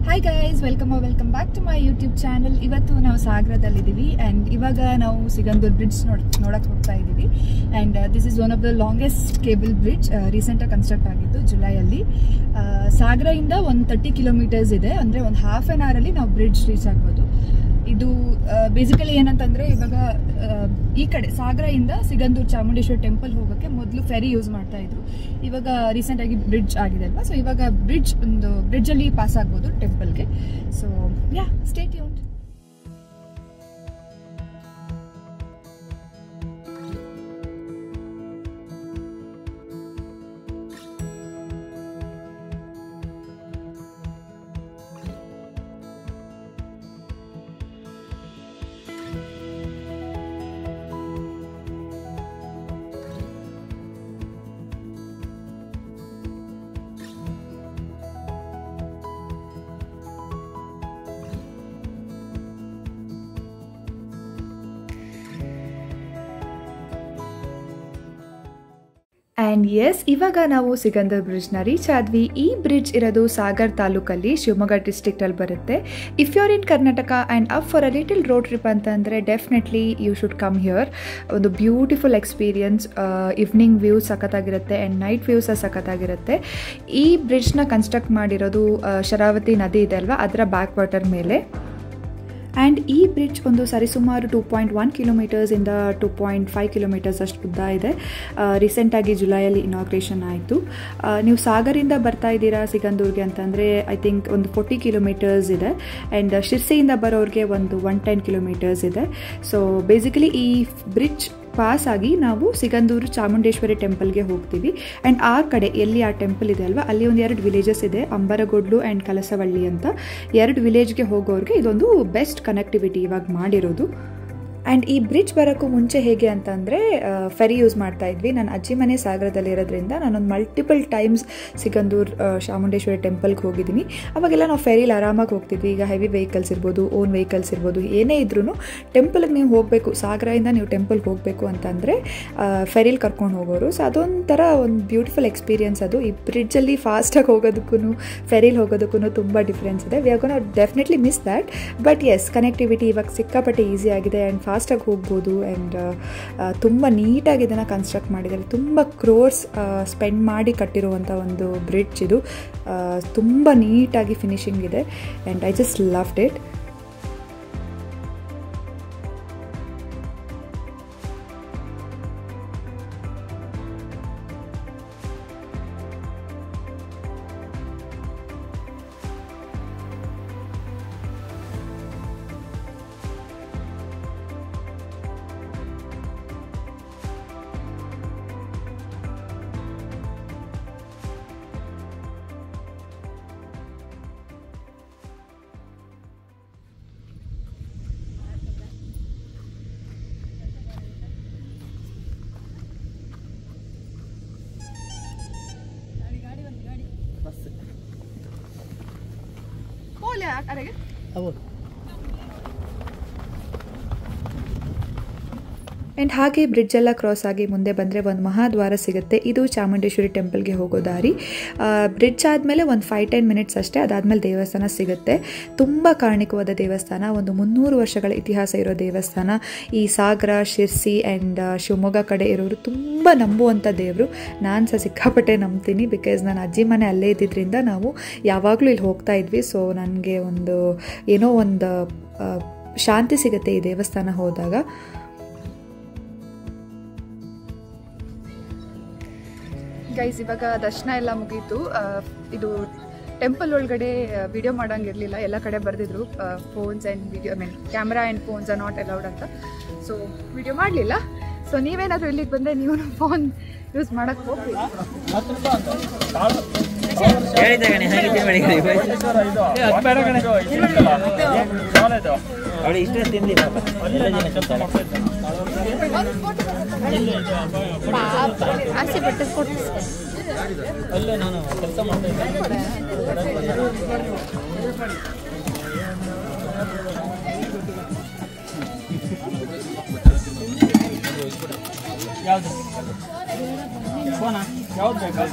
Hi guys, welcome back to my YouTube channel. ಇವತ್ತು ನಾವು ಸಾಗರದಲ್ಲಿದ್ದೀವಿ and ಇವಾಗ ನಾವು ಸಿಗಂದೂರು ಬ್ರಿಡ್ಜ್ ನೋಡಕ್ಕೆ ಹೋಗ್ತಾ ಇದ್ದೀವಿ. And this is one of the longest cable bridge, ರೀಸೆಂಟಾಗಿ ಕನ್ಸ್ಟ್ರಕ್ಟ್ ಆಗಿದ್ದು ಜುಲೈಯಲ್ಲಿ. ಸಾಗರದಿಂದ ಒಂದು 30 ಕಿಲೋಮೀಟರ್ಸ್ ಇದೆ, ಅಂದರೆ ಒಂದು ಹಾಫ್ ಆನ್ ಅವರಲ್ಲಿ ನಾವು ಬ್ರಿಡ್ಜ್ ರೀಚ್ ಆಗ್ಬೋದು. ಇದು ಬೇಸಿಕಲಿ ಏನಂತಂದರೆ, ಇವಾಗ ಈ ಕಡೆ ಸಾಗರದಿಂದ ಸಿಗಂದೂರು ಚಾಮುಂಡೇಶ್ವರಿ ಟೆಂಪಲ್ ಹೋಗೋಕ್ಕೆ ಮೊದಲು ಫೆರಿ ಯೂಸ್ ಮಾಡ್ತಾ ಇದ್ರು. ಇವಾಗ ರೀಸೆಂಟಾಗಿ ಬ್ರಿಡ್ಜ್ ಆಗಿದೆ ಅಲ್ವಾ, ಸೊ ಇವಾಗ ಬ್ರಿಡ್ಜಲ್ಲಿ ಪಾಸ್ ಆಗ್ಬೋದು ಟೆಂಪಲ್ಗೆ. So yeah, stay tuned. And yes, ಇವಾಗ ನಾವು ಸಿಗಂದೂರು ಬ್ರಿಡ್ಜ್ನ ರೀಚ್ ಆದ್ವಿ. ಈ ಬ್ರಿಡ್ಜ್ ಇರೋದು ಸಾಗರ್ ತಾಲೂಕಲ್ಲಿ, ಶಿವಮೊಗ್ಗ ಡಿಸ್ಟ್ರಿಕ್ಟಲ್ಲಿ ಬರುತ್ತೆ. If you are in Karnataka and up for a little road trip ಅಂತಂದರೆ definitely you should come here. ಒಂದು ಬ್ಯೂಟಿಫುಲ್ ಎಕ್ಸ್ಪೀರಿಯನ್ಸ್. ಈವ್ನಿಂಗ್ ವ್ಯೂ ಸಖತ್ತಾಗಿರುತ್ತೆ ಆ್ಯಂಡ್ ನೈಟ್ ವ್ಯೂ ಸಹ ಸಖತ್ತಾಗಿರುತ್ತೆ. ಈ ಬ್ರಿಡ್ಜ್ನ ಕನ್ಸ್ಟ್ರಕ್ಟ್ ಮಾಡಿರೋದು ಶರಾವತಿ ನದಿ ಇದೆ ಅಲ್ವಾ, ಅದರ ಬ್ಯಾಕ್ ವಾಟರ್ ಮೇಲೆ. ಆ್ಯಂಡ್ ಈ ಬ್ರಿಡ್ಜ್ ಒಂದು ಸರಿಸುಮಾರು 2.1 ಕಿಲೋಮೀಟರ್ಸಿಂದ 2.5 ಕಿಲೋಮೀಟರ್ಸ್ ಅಷ್ಟು ಉದ್ದ ಇದೆ. ರೀಸೆಂಟಾಗಿ ಜುಲೈಯಲ್ಲಿ ಇನಾಗ್ರೇಷನ್ ಆಯಿತು. ನೀವು ಸಾಗರಿಂದ ಬರ್ತಾ ಇದ್ದೀರಾ ಸಿಗಂದೂರಿಗೆ ಅಂತಂದರೆ ಐ ಥಿಂಕ್ ಒಂದು 40 ಕಿಲೋಮೀಟರ್ಸ್ ಇದೆ. ಆ್ಯಂಡ್ ಶಿರ್ಸಿಯಿಂದ ಬರೋರಿಗೆ ಒಂದು 110 ಕಿಲೋಮೀಟರ್ಸ್ ಇದೆ. ಸೊ ಬೇಸಿಕಲಿ ಈ ಬ್ರಿಡ್ಜ್ ಪಾಸ್ ಆಗಿ ನಾವು ಸಿಗಂದೂರು ಚಾಮುಂಡೇಶ್ವರಿ ಟೆಂಪಲ್ಗೆ ಹೋಗ್ತೀವಿ. ಆ್ಯಂಡ್ ಆ ಕಡೆ ಎಲ್ಲಿ ಆ ಟೆಂಪಲ್ ಇದೆ ಅಲ್ವಾ, ಅಲ್ಲಿ ಒಂದು 2 ವಿಲೇಜಸ್ ಇದೆ, ಅಂಬರಗೋಡ್ಲು ಆ್ಯಂಡ್ ಕಲಸವಳ್ಳಿ ಅಂತ. 2 ವಿಲೇಜ್ಗೆ ಹೋಗೋರಿಗೆ ಇದೊಂದು ಬೆಸ್ಟ್ ಕನೆಕ್ಟಿವಿಟಿ ಇವಾಗ ಮಾಡಿರೋದು. ಆ್ಯಂಡ್ ಈ ಬ್ರಿಡ್ಜ್ ಬರೋಕ್ಕೂ ಮುಂಚೆ ಹೇಗೆ ಅಂತಂದರೆ ಫೆರಿ ಯೂಸ್ ಮಾಡ್ತಾ ಇದ್ವಿ. ನನ್ನ ಅಜ್ಜಿ ಮನೆ ಸಾಗರದಲ್ಲಿರೋದ್ರಿಂದ ನಾನೊಂದು ಮಲ್ಟಿಪಲ್ ಟೈಮ್ಸ್ ಸಿಗಂದೂರು ಚಾಮುಂಡೇಶ್ವರಿ ಟೆಂಪಲ್ಗೆ ಹೋಗಿದ್ದೀನಿ. ಅವಾಗೆಲ್ಲ ನಾವು ಫೆರಿಲಿ ಆರಾಮಾಗಿ ಹೋಗ್ತಿದ್ವಿ. ಈಗ ಹೆವಿ ವೆಹಿಕಲ್ಸ್ ಇರ್ಬೋದು, ಓನ್ ವೆಹಿಕಲ್ಸ್ ಇರ್ಬೋದು, ಏನೇ ಇದ್ರೂ ಟೆಂಪಲ್ಗೆ ನೀವು ಹೋಗಬೇಕು, ಸಾಗರದಿಂದ ನೀವು ಟೆಂಪಲ್ಗೆ ಹೋಗಬೇಕು ಅಂತಂದರೆ ಫೆರಿಲಿ ಕರ್ಕೊಂಡು ಹೋಗೋರು. ಸೊ ಅದೊಂಥರ ಒಂದು ಬ್ಯೂಟಿಫುಲ್ ಎಕ್ಸ್ಪೀರಿಯನ್ಸ್ ಅದು. ಈ ಬ್ರಿಡ್ಜಲ್ಲಿ ಫಾಸ್ಟಾಗಿ ಹೋಗೋದಕ್ಕೂ ಫೆರಿಲಿ ಹೋಗೋದಕ್ಕೂ ತುಂಬ ಡಿಫ್ರೆನ್ಸ್ ಇದೆ. We are gonna definitely miss that. But yes, connectivity ಇವಾಗ ಸಿಕ್ಕಾಪಟ್ಟೆ ಈಸಿ ಆಗಿದೆ ಆ್ಯಂಡ್ ಫಾಸ್ಟಾಗಿ ಹೋಗ್ಬೋದು. ಆ್ಯಂಡ್ ತುಂಬ ನೀಟಾಗಿ ಇದನ್ನು ಕನ್ಸ್ಟ್ರಕ್ಟ್ ಮಾಡಿದ್ದಾರೆ. ತುಂಬ ಕ್ರೋರ್ಸ್ ಸ್ಪೆಂಡ್ ಮಾಡಿ ಕಟ್ಟಿರುವಂಥ ಒಂದು ಬ್ರಿಡ್ಜ್ ಇದು. ತುಂಬ ನೀಟಾಗಿ ಫಿನಿಶಿಂಗ್ ಇದೆ and I just loved it. And ಹಾಗೆ ಬ್ರಿಡ್ಜೆಲ್ಲ ಕ್ರಾಸ್ ಆಗಿ ಮುಂದೆ ಬಂದರೆ ಒಂದು ಮಹಾದ್ವಾರ ಸಿಗುತ್ತೆ. ಇದು ಚಾಮುಂಡೇಶ್ವರಿ ಟೆಂಪಲ್ಗೆ ಹೋಗೋ ದಾರಿ. ಬ್ರಿಡ್ಜ್ ಆದಮೇಲೆ ಒಂದು 5-10 ಮಿನಿಟ್ಸ್ ಅಷ್ಟೇ, ಅದಾದಮೇಲೆ ದೇವಸ್ಥಾನ ಸಿಗುತ್ತೆ. ತುಂಬ ಕಾರಣಿಕವಾದ ದೇವಸ್ಥಾನ, ಒಂದು 300 ವರ್ಷಗಳ ಇತಿಹಾಸ ಇರೋ ದೇವಸ್ಥಾನ. ಈ ಸಾಗರ, ಶಿರ್ಸಿ ಆ್ಯಂಡ್ ಶಿವಮೊಗ್ಗ ಕಡೆ ಇರೋರು ತುಂಬ ನಂಬುವಂಥ ದೇವರು. ನಾನು ಸಹ ಸಿಕ್ಕಾಪಟ್ಟೆ ನಂಬ್ತೀನಿ, ಬಿಕಾಸ್ ನನ್ನ ಅಜ್ಜಿ ಮನೆ ಅಲ್ಲೇ ಇದ್ದಿದ್ದರಿಂದ ನಾವು ಯಾವಾಗಲೂ ಇಲ್ಲಿ ಹೋಗ್ತಾ ಇದ್ವಿ. ಸೊ ನನಗೆ ಏನೋ ಒಂದು ಶಾಂತಿ ಸಿಗುತ್ತೆ ಈ ದೇವಸ್ಥಾನ ಹೋದಾಗ. ಗೈಸ್, ಇವಾಗ ದರ್ಶನ ಎಲ್ಲ ಮುಗೀತು. ಇದು ಟೆಂಪಲ್ ಒಳಗಡೆ ವಿಡಿಯೋ ಮಾಡೋಂಗಿರಲಿಲ್ಲ, ಎಲ್ಲ ಕಡೆ ಬರೆದಿದ್ರು phones and video, camera and phones are not allowed ಅಂತ. ಸೊ ವಿಡಿಯೋ ಮಾಡಲಿಲ್ಲ. ಸೊ ನೀವೇನಾದರೂ ಇಲ್ಲಿಗೆ ಬಂದರೆ ನೀವು ಫೋನ್ ಯೂಸ್ ಮಾಡೋಕ್ಕೆ ಹೋಗ್ತೀವಿ. ಆಸೆ ಪಟ್ಟು ಕೊಡ್ತೀನಿ. ಅಲ್ಲೇ ನಾನು ಕೆಲಸ ಮಾಡ್ತಾ ಇದ್ದೀನಿ. ಯಾವುದು ಫೋನಾ? ಯಾವ್ದು ಬೇಕಾ?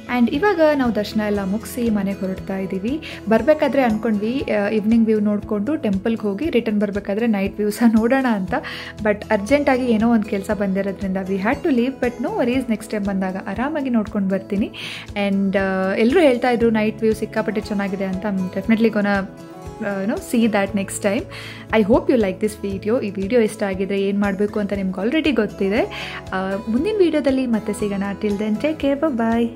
ಆ್ಯಂಡ್ ಇವಾಗ ನಾವು ದರ್ಶನ ಎಲ್ಲ ಮುಗಿಸಿ ಮನೆಗೆ ಹೊರಡ್ತಾ ಇದ್ದೀವಿ. ಬರಬೇಕಾದ್ರೆ ಅಂದ್ಕೊಂಡ್ವಿ ಈವ್ನಿಂಗ್ ವ್ಯೂ ನೋಡಿಕೊಂಡು ಟೆಂಪಲ್ಗೆ ಹೋಗಿ ರಿಟರ್ನ್ ಬರಬೇಕಾದ್ರೆ ನೈಟ್ ವ್ಯೂ ಸಹ ನೋಡೋಣ ಅಂತ. ಬಟ್ ಅರ್ಜೆಂಟಾಗಿ ಏನೋ ಒಂದು ಕೆಲಸ ಬಂದಿರೋದ್ರಿಂದ we had to leave. But no worries, next time ಬಂದಾಗ ಆರಾಮಾಗಿ ನೋಡ್ಕೊಂಡು ಬರ್ತೀನಿ. ಆ್ಯಂಡ್ ಎಲ್ಲರೂ ಹೇಳ್ತಾ ಇದ್ರು ನೈಟ್ ವ್ಯೂ ಸಿಕ್ಕಾಪಟ್ಟೆ ಚೆನ್ನಾಗಿದೆ ಅಂತ. Definitely ಗೋನ see that next time. I hope you like this video. ಈ ವಿಡಿಯೋ ಇಷ್ಟ ಆಗಿದ್ರೆ ಏನು ಮಾಡಬೇಕು ಅಂತ ನಿಮ್ಗೆ ಆಲ್ರೆಡಿ ಗೊತ್ತಿದೆ. ಮುಂದಿನ ವಿಡಿಯೋದಲ್ಲಿ ಮತ್ತೆ ಸಿಗೋಣ. ಟಿಲ್ ದೆನ್ ಟೇಕ್ ಕೇರ್, ಬಾಯ್.